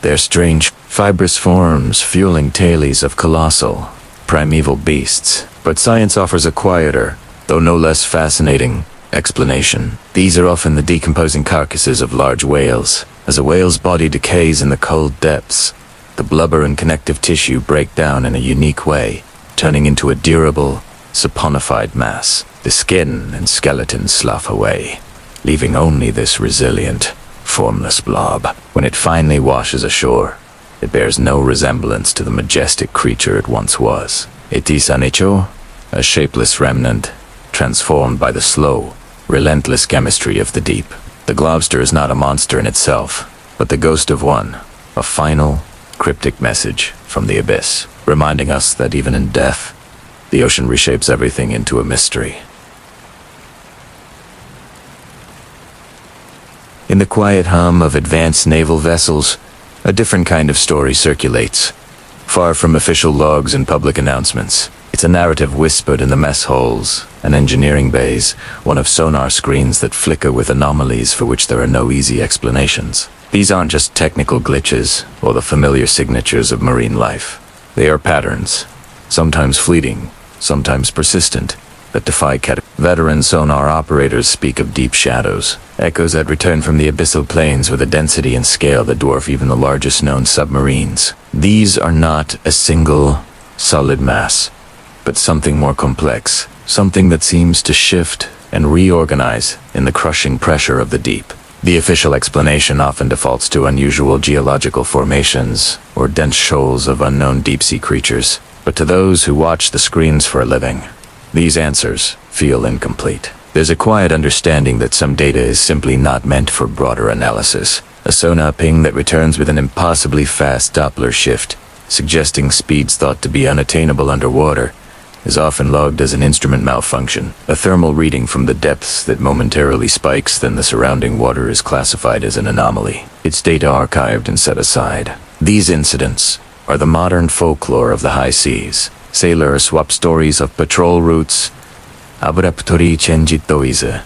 their strange, fibrous forms fueling tales of colossal, primeval beasts. But science offers a quieter, though no less fascinating, explanation. These are often the decomposing carcasses of large whales. As a whale's body decays in the cold depths, the blubber and connective tissue break down in a unique way, turning into a durable, saponified mass. The skin and skeleton slough away, leaving only this resilient, formless blob. When it finally washes ashore, it bears no resemblance to the majestic creature it once was. It is an hecho, a shapeless remnant, transformed by the slow, relentless chemistry of the deep. The globster is not a monster in itself, but the ghost of one, a final, cryptic message from the abyss, reminding us that even in death, the ocean reshapes everything into a mystery. In the quiet hum of advanced naval vessels, a different kind of story circulates. Far from official logs and public announcements, it's a narrative whispered in the mess holes and engineering bays, one of sonar screens that flicker with anomalies for which there are no easy explanations. These aren't just technical glitches or the familiar signatures of marine life. They are patterns, sometimes fleeting, sometimes persistent, that defy veteran sonar operators speak of deep shadows, echoes that return from the abyssal plains with a density and scale that dwarf even the largest known submarines. These are not a single, solid mass, but something more complex, something that seems to shift and reorganize in the crushing pressure of the deep. The official explanation often defaults to unusual geological formations or dense shoals of unknown deep-sea creatures, but to those who watch the screens for a living, these answers feel incomplete. There's a quiet understanding that some data is simply not meant for broader analysis. A sonar ping that returns with an impossibly fast Doppler shift, suggesting speeds thought to be unattainable underwater, is often logged as an instrument malfunction. A thermal reading from the depths that momentarily spikes, then the surrounding water is classified as an anomaly. Its data archived and set aside. These incidents are the modern folklore of the high seas. Sailors swap stories of patrol routes, abruptori changitoise,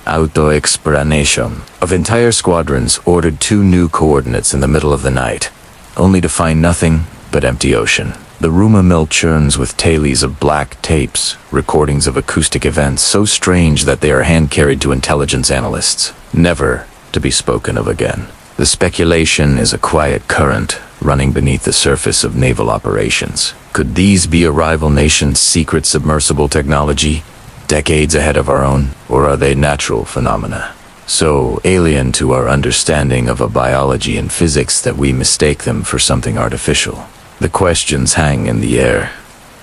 auto-explanation, of entire squadrons ordered to new coordinates in the middle of the night, only to find nothing but empty ocean. The rumor mill churns with tales of black tapes, recordings of acoustic events so strange that they are hand-carried to intelligence analysts, never to be spoken of again. The speculation is a quiet current running beneath the surface of naval operations. Could these be a rival nation's secret submersible technology, decades ahead of our own, or are they natural phenomena, so alien to our understanding of a biology and physics that we mistake them for something artificial? The questions hang in the air,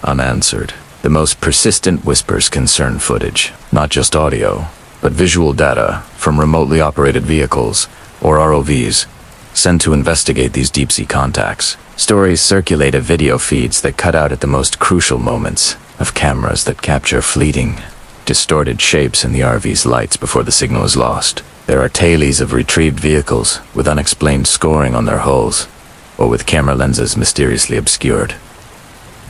unanswered. The most persistent whispers concern footage, not just audio, but visual data from remotely operated vehicles, or ROVs, sent to investigate these deep-sea contacts. Stories circulate of video feeds that cut out at the most crucial moments, of cameras that capture fleeting, distorted shapes in the RV's lights before the signal is lost. There are tailies of retrieved vehicles with unexplained scoring on their hulls, or with camera lenses mysteriously obscured.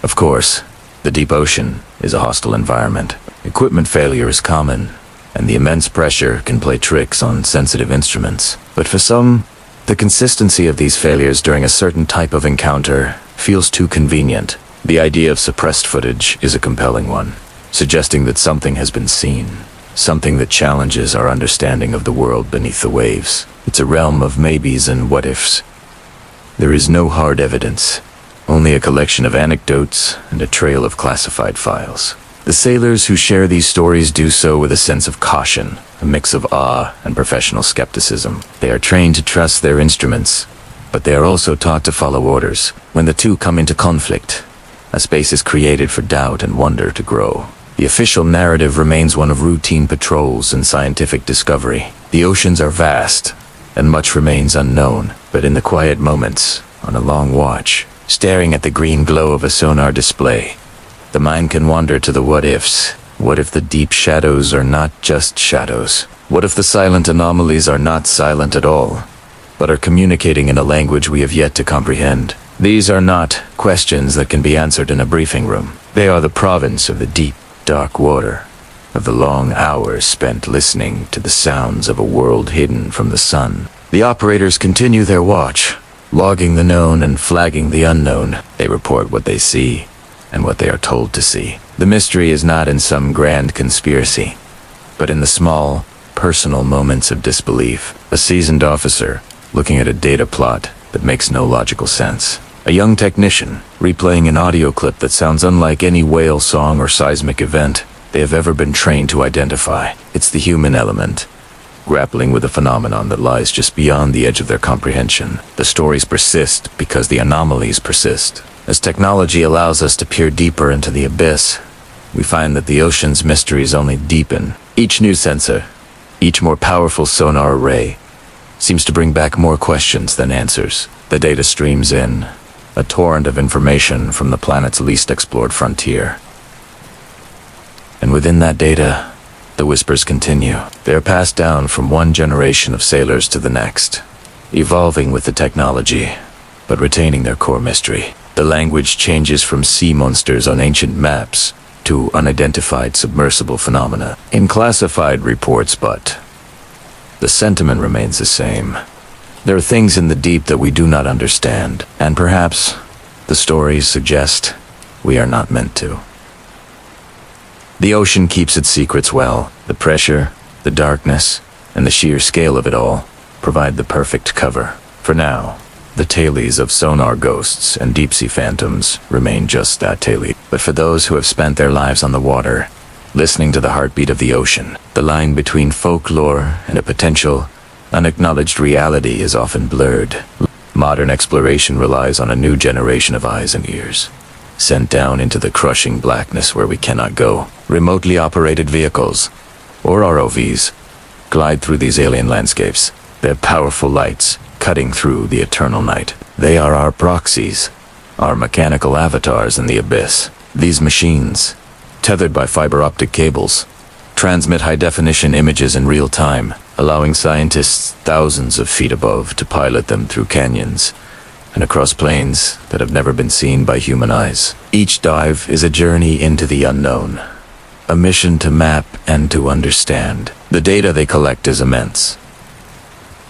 Of course, the deep ocean is a hostile environment. Equipment failure is common, and the immense pressure can play tricks on sensitive instruments. But for some, the consistency of these failures during a certain type of encounter feels too convenient. The idea of suppressed footage is a compelling one, suggesting that something has been seen, something that challenges our understanding of the world beneath the waves. It's a realm of maybes and what-ifs. There is no hard evidence, only a collection of anecdotes and a trail of classified files. The sailors who share these stories do so with a sense of caution, a mix of awe and professional skepticism. They are trained to trust their instruments, but they are also taught to follow orders. When the two come into conflict, a space is created for doubt and wonder to grow. The official narrative remains one of routine patrols and scientific discovery. The oceans are vast, and much remains unknown, but in the quiet moments, on a long watch, staring at the green glow of a sonar display, the mind can wander to the what-ifs. What if the deep shadows are not just shadows? What if the silent anomalies are not silent at all, but are communicating in a language we have yet to comprehend? These are not questions that can be answered in a briefing room. They are the province of the deep, dark water, of the long hours spent listening to the sounds of a world hidden from the sun. The operators continue their watch, logging the known and flagging the unknown. They report what they see and what they are told to see. The mystery is not in some grand conspiracy, but in the small, personal moments of disbelief. A seasoned officer looking at a data plot that makes no logical sense. A young technician replaying an audio clip that sounds unlike any whale song or seismic event they have ever been trained to identify. It's the human element, grappling with a phenomenon that lies just beyond the edge of their comprehension. The stories persist because the anomalies persist. As technology allows us to peer deeper into the abyss, we find that the ocean's mysteries only deepen. Each new sensor, each more powerful sonar array, seems to bring back more questions than answers. The data streams in, a torrent of information from the planet's least explored frontier. And within that data, the whispers continue. They are passed down from one generation of sailors to the next, evolving with the technology, but retaining their core mystery. The language changes from sea monsters on ancient maps to unidentified submersible phenomena in classified reports, but the sentiment remains the same. There are things in the deep that we do not understand, and perhaps the stories suggest we are not meant to. The ocean keeps its secrets well. The pressure, the darkness, and the sheer scale of it all provide the perfect cover. For now, the tailies of sonar ghosts and deep-sea phantoms remain just that tailie. But for those who have spent their lives on the water, listening to the heartbeat of the ocean, the line between folklore and a potential, unacknowledged reality is often blurred. Modern exploration relies on a new generation of eyes and ears, sent down into the crushing blackness where we cannot go. Remotely operated vehicles, or ROVs, glide through these alien landscapes, their powerful lights cutting through the eternal night. They are our proxies, our mechanical avatars in the abyss. These machines, tethered by fiber optic cables, transmit high-definition images in real time, allowing scientists thousands of feet above to pilot them through canyons and across plains that have never been seen by human eyes. Each dive is a journey into the unknown, a mission to map and to understand. The data they collect is immense.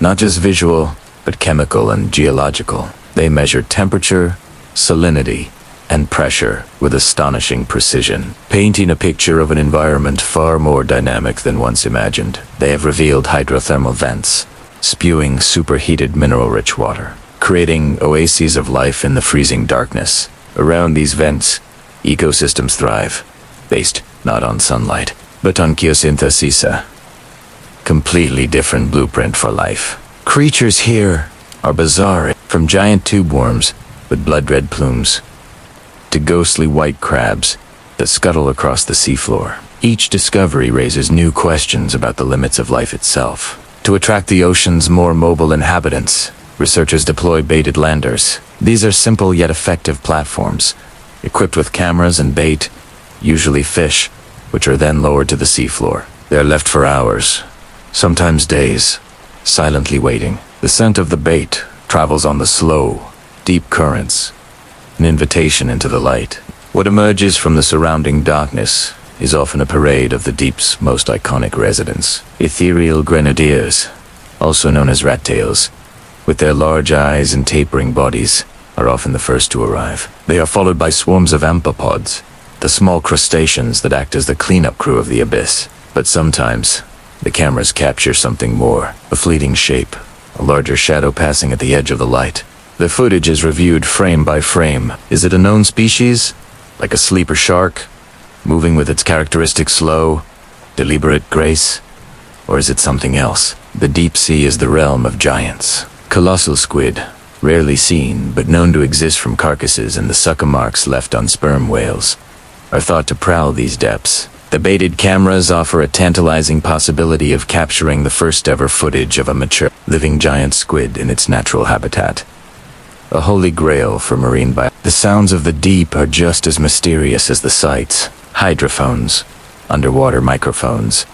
Not just visual, but chemical and geological. They measure temperature, salinity, and pressure with astonishing precision, painting a picture of an environment far more dynamic than once imagined. They have revealed hydrothermal vents, spewing superheated mineral-rich water, creating oases of life in the freezing darkness. Around these vents, ecosystems thrive, based not on sunlight, but on geosynthesis. Completely different blueprint for life. Creatures here are bizarre, from giant tube worms with blood-red plumes to ghostly white crabs that scuttle across the seafloor. Each discovery raises new questions about the limits of life itself. To attract the ocean's more mobile inhabitants, researchers deploy baited landers. These are simple yet effective platforms, equipped with cameras and bait, usually fish, which are then lowered to the seafloor. They are left for hours, sometimes days, silently waiting. The scent of the bait travels on the slow, deep currents, an invitation into the light. What emerges from the surrounding darkness is often a parade of the deep's most iconic residents. Ethereal grenadiers, also known as rat-tails, with their large eyes and tapering bodies, are often the first to arrive. They are followed by swarms of amphipods, the small crustaceans that act as the cleanup crew of the abyss. But sometimes, the cameras capture something more, a fleeting shape, a larger shadow passing at the edge of the light. The footage is reviewed frame by frame. Is it a known species, like a sleeper shark, moving with its characteristic slow, deliberate grace? Or is it something else? The deep sea is the realm of giants. Colossal squid, rarely seen but known to exist from carcasses and the sucker marks left on sperm whales, are thought to prowl these depths. The baited cameras offer a tantalizing possibility of capturing the first ever footage of a mature, living giant squid in its natural habitat. A holy grail for marine biology. The sounds of the deep are just as mysterious as the sights. Hydrophones, underwater microphones,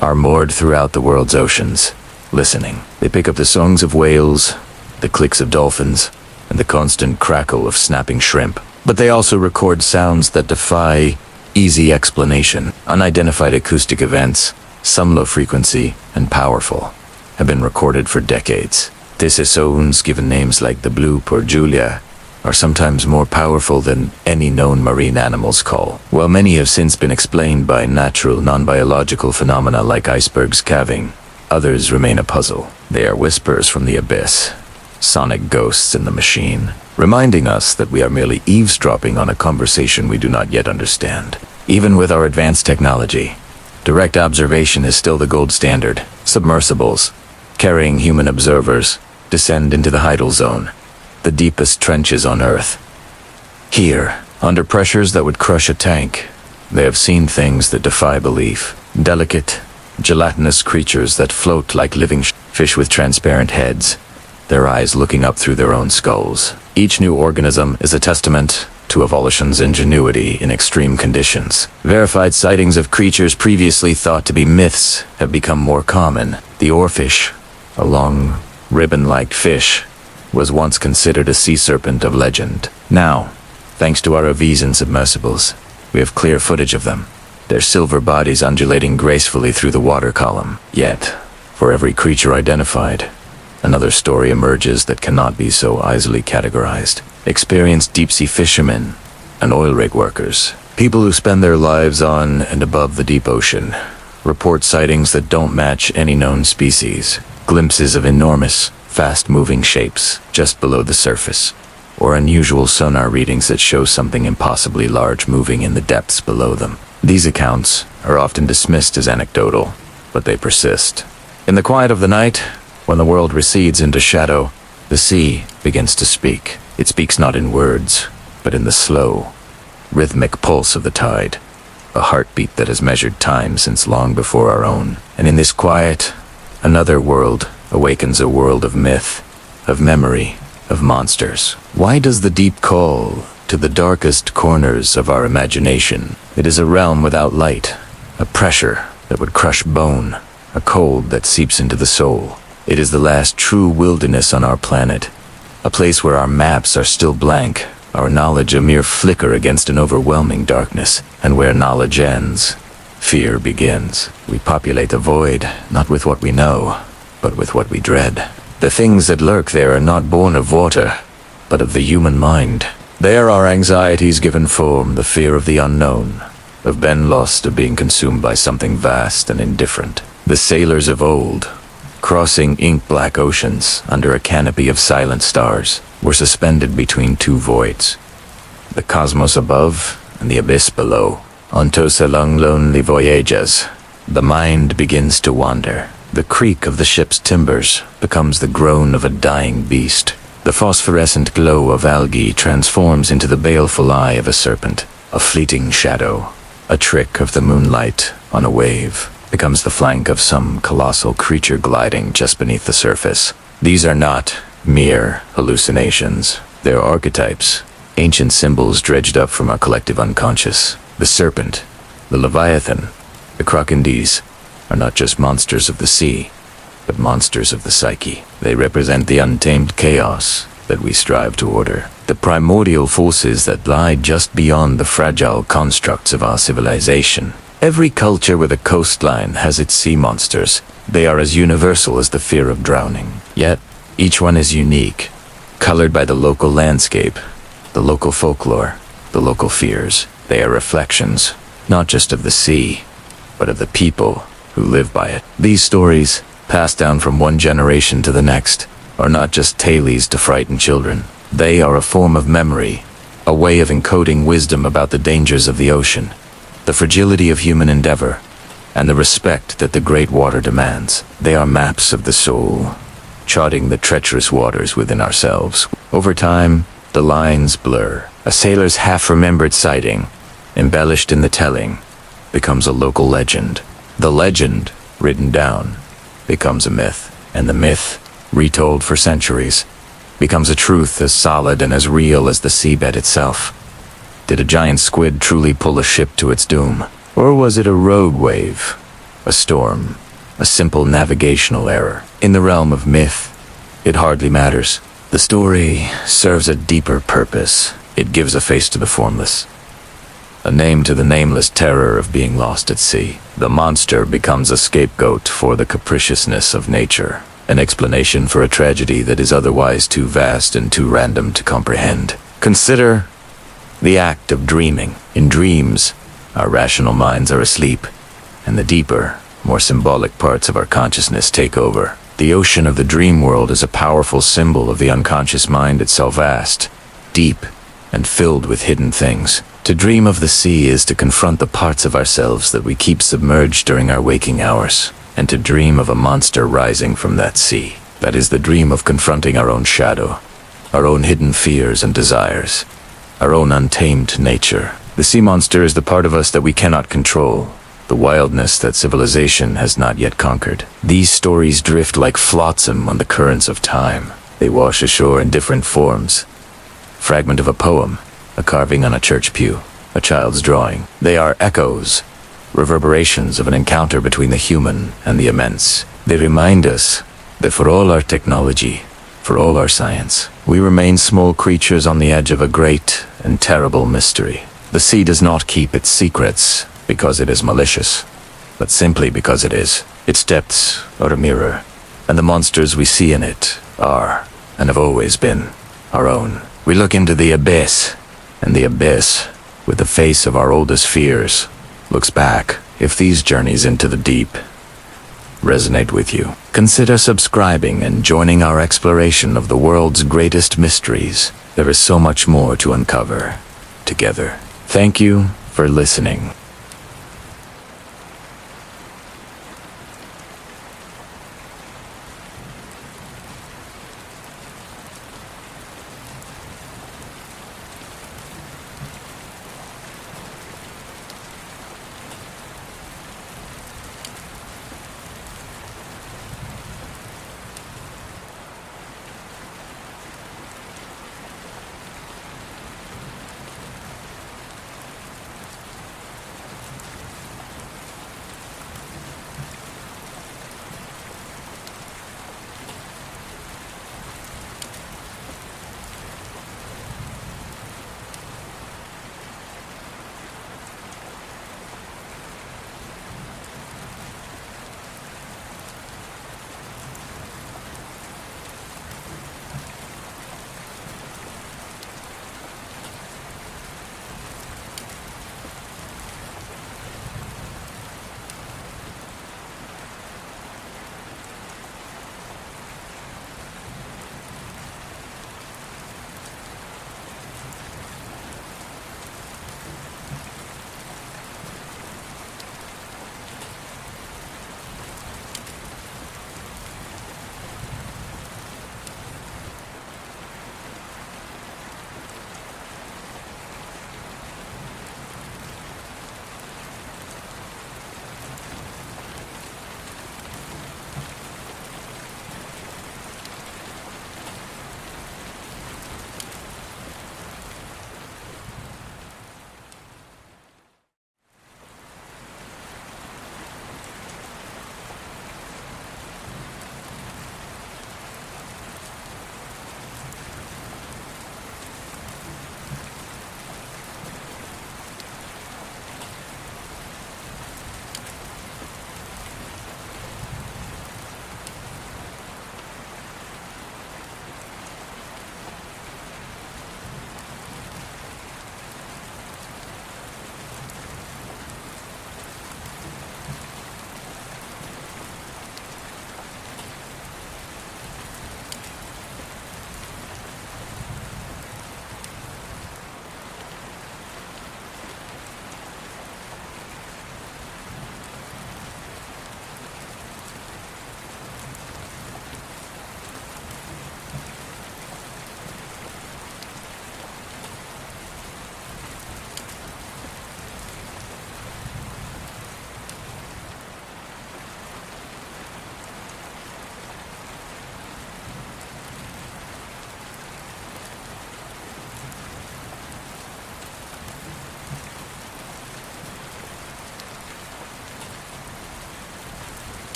are moored throughout the world's oceans, listening. They pick up the songs of whales, the clicks of dolphins, and the constant crackle of snapping shrimp. But they also record sounds that defy easy explanation. Unidentified acoustic events, some low frequency and powerful, have been recorded for decades. Sounds given names like the bloop or Julia are sometimes more powerful than any known marine animal's call. While many have since been explained by natural, non-biological phenomena like icebergs calving, others remain a puzzle. They are whispers from the abyss, sonic ghosts in the machine, reminding us that we are merely eavesdropping on a conversation we do not yet understand. Even with our advanced technology, direct observation is still the gold standard. Submersibles, carrying human observers, descend into the Heidel zone, the deepest trenches on Earth. Here, under pressures that would crush a tank, they have seen things that defy belief. Delicate, gelatinous creatures that float like living fish with transparent heads, their eyes looking up through their own skulls. Each new organism is a testament to evolution's ingenuity in extreme conditions. Verified sightings of creatures previously thought to be myths have become more common. The oarfish, a long, ribbon-like fish, was once considered a sea serpent of legend. Now, thanks to our ROVs and submersibles, we have clear footage of them, their silver bodies undulating gracefully through the water column. Yet, for every creature identified, another story emerges that cannot be so easily categorized. Experienced deep-sea fishermen and oil rig workers, people who spend their lives on and above the deep ocean, report sightings that don't match any known species. Glimpses of enormous, fast-moving shapes just below the surface, or unusual sonar readings that show something impossibly large moving in the depths below them. These accounts are often dismissed as anecdotal, but they persist. In the quiet of the night, when the world recedes into shadow, the sea begins to speak. It speaks not in words, but in the slow, rhythmic pulse of the tide, a heartbeat that has measured time since long before our own. And in this quiet, another world awakens, a world of myth, of memory, of monsters. Why does the deep call to the darkest corners of our imagination? It is a realm without light, a pressure that would crush bone, a cold that seeps into the soul. It is the last true wilderness on our planet, a place where our maps are still blank, our knowledge a mere flicker against an overwhelming darkness, and where knowledge ends, fear begins. We populate the void, not with what we know, but with what we dread. The things that lurk there are not born of water, but of the human mind. They are our anxieties given form, the fear of the unknown, of being lost, of being consumed by something vast and indifferent. The sailors of old, crossing ink-black oceans under a canopy of silent stars, were suspended between two voids, the cosmos above and the abyss below. Onto so long lonely voyages, the mind begins to wander. The creak of the ship's timbers becomes the groan of a dying beast. The phosphorescent glow of algae transforms into the baleful eye of a serpent, a fleeting shadow, A trick of the moonlight on a wave becomes the flank of some colossal creature gliding just beneath the surface. These are not mere hallucinations. They are archetypes, ancient symbols dredged up from our collective unconscious. The serpent, the leviathan, the Kraken are not just monsters of the sea, but monsters of the psyche. They represent the untamed chaos that we strive to order, the primordial forces that lie just beyond the fragile constructs of our civilization. Every culture with a coastline has its sea monsters. They are as universal as the fear of drowning. Yet, each one is unique, colored by the local landscape, the local folklore, the local fears. They are reflections, not just of the sea, but of the people who live by it. These stories, passed down from one generation to the next, are not just tales to frighten children. They are a form of memory, a way of encoding wisdom about the dangers of the ocean, the fragility of human endeavor, and the respect that the great water demands. They are maps of the soul, charting the treacherous waters within ourselves. Over time, the lines blur. A sailor's half-remembered sighting, embellished in the telling, becomes a local legend. The legend, written down, becomes a myth, and the myth, retold for centuries, becomes a truth as solid and as real as the seabed itself. Did a giant squid truly pull a ship to its doom? Or was it a rogue wave, a storm, a simple navigational error? In the realm of myth, it hardly matters. The story serves a deeper purpose. It gives a face to the formless, a name to the nameless terror of being lost at sea. The monster becomes a scapegoat for the capriciousness of nature, an explanation for a tragedy that is otherwise too vast and too random to comprehend. Consider the act of dreaming. In dreams, our rational minds are asleep, and the deeper, more symbolic parts of our consciousness take over. The ocean of the dream world is a powerful symbol of the unconscious mind itself, vast, deep, and filled with hidden things. To dream of the sea is to confront the parts of ourselves that we keep submerged during our waking hours, and to dream of a monster rising from that sea. That is the dream of confronting our own shadow, our own hidden fears and desires, our own untamed nature. The sea monster is the part of us that we cannot control, the wildness that civilization has not yet conquered. These stories drift like flotsam on the currents of time. They wash ashore in different forms. Fragment of a poem, a carving on a church pew, a child's drawing. They are echoes, reverberations of an encounter between the human and the immense. They remind us that for all our technology, for all our science, we remain small creatures on the edge of a great and terrible mystery. The sea does not keep its secrets because it is malicious, but simply because it is. Its depths are a mirror, and the monsters we see in it are, and have always been, our own. We look into the abyss, and the abyss, with the face of our oldest fears, looks back. If these journeys into the deep resonate with you, consider subscribing and joining our exploration of the world's greatest mysteries. There is so much more to uncover together. Thank you for listening.